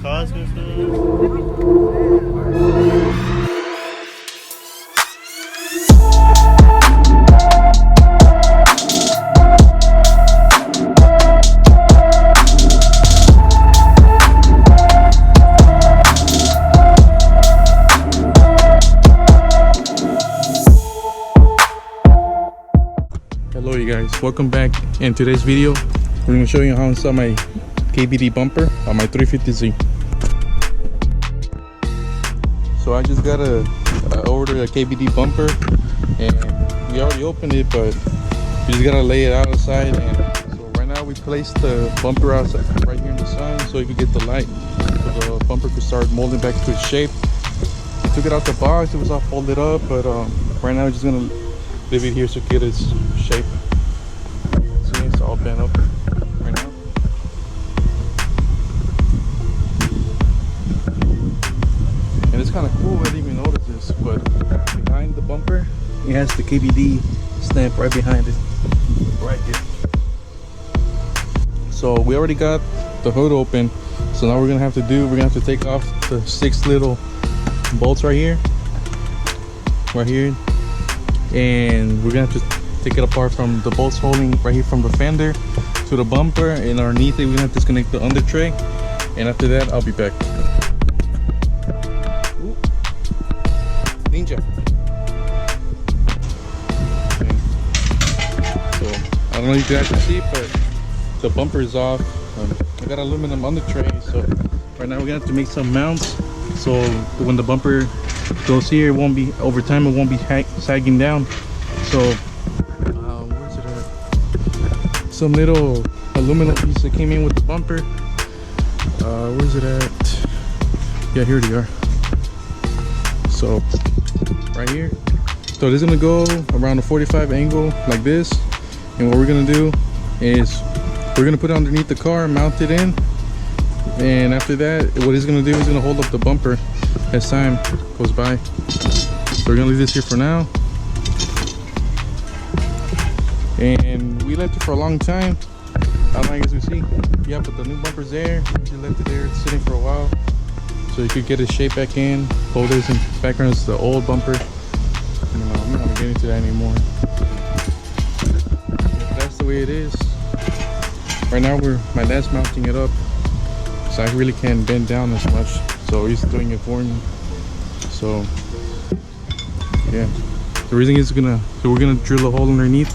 Costco stuff. Hello you guys, welcome back. In today's video we're going to show you how I install my KBD bumper on my 350Z. So I just got ordered a KBD bumper and we already opened it, but we just gotta lay it outside. And so right now we placed the bumper outside right here in the sun so you can get the light, so the bumper could start molding back to its shape. We took it out the box, it was all folded up, but right now we're just gonna leave it here so it get its shape. See, it's all bent up right now. And it's kind of cool, I didn't even notice this, but behind the bumper it has the KBD stamp right behind it, right here. So we already got the hood open, so now we're gonna have to take off the 6 little bolts right here, and we're gonna have to take it apart from the bolts holding right here from the fender to the bumper, and underneath it we're gonna disconnect the under tray, and after that I'll be back. Ooh. Ninja. Okay. So I don't know if you guys can see, but the bumper is off. I got aluminum under tray, so right now we're gonna have to make some mounts so when the bumper goes here, it won't be, over time it won't be sagging down. So where's it at? Some little aluminum piece that came in with the bumper. Where's it at? Yeah, here they are. So right here. So this is gonna go around a 45 angle like this, and what we're gonna do is we're gonna put it underneath the car, mount it in, and after that what it's gonna do is gonna hold up the bumper as time goes by. So we're gonna leave this here for now, and we left it for a long time. I don't know, as you see, yeah, but the new bumper's there. We just left it there, it's sitting for a while so you could get its shape back in. Holders and background is the old bumper. I'm not gonna get into that anymore. Yeah, that's the way it is. Right now my dad's mounting it up, so I really can't bend down as much, so he's doing it for me. So yeah, the reason is we're gonna drill a hole underneath.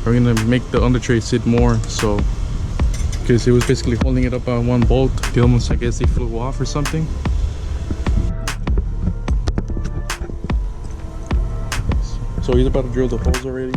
We're gonna make the under tray sit more, so because it was basically holding it up on one bolt. The almost, I guess they flew off or something. So he's about to drill the holes already.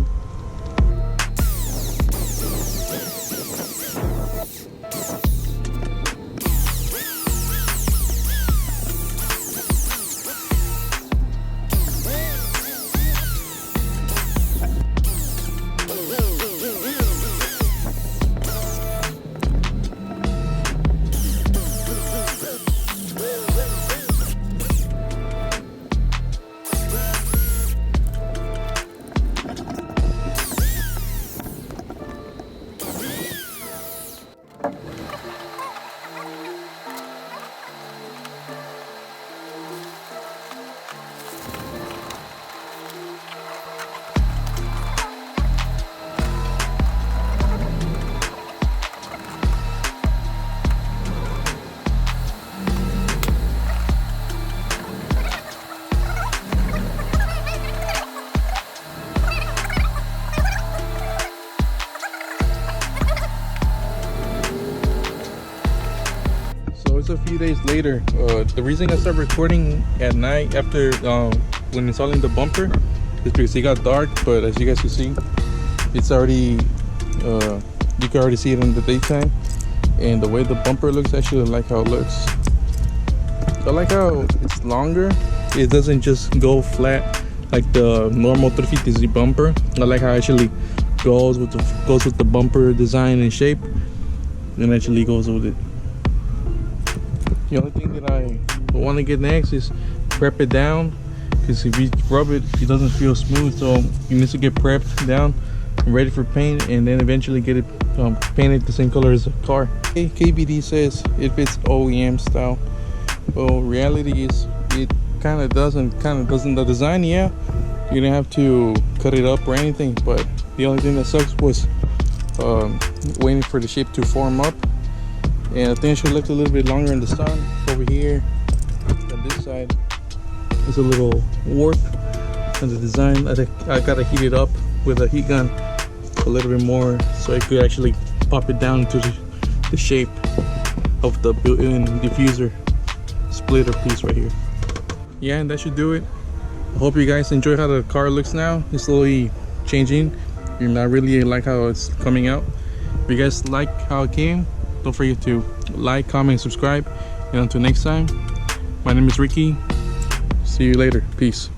It's a few days later. The reason I started recording at night after when installing the bumper is because it got dark, but as you guys can see, it's already you can already see it in the daytime, and the way the bumper looks, actually I like how it looks. I like how it's longer. It doesn't just go flat like the normal 350Z bumper. I like how it actually goes with the bumper design and shape, and actually goes with it. The only thing that I want to get next is prep it down, because if you rub it, it doesn't feel smooth, so it needs to get prepped down and ready for paint, and then eventually get it painted the same color as the car. KBD says it fits OEM style. Well, reality is it kind of doesn't. The design, yeah, you didn't have to cut it up or anything, but the only thing that sucks was waiting for the shape to form up. And I think I should have left a little bit longer in the sun. Over here on this side is a little warp on the design. I think I gotta heat it up with a heat gun a little bit more so I could actually pop it down to the shape of the built-in diffuser splitter piece right here. Yeah, and that should do it. I hope you guys enjoy how the car looks now. It's slowly changing. You might really like how it's coming out. If you guys like how it came, don't forget to like, comment, subscribe. And until next time, my name is Ricky. See you later. Peace.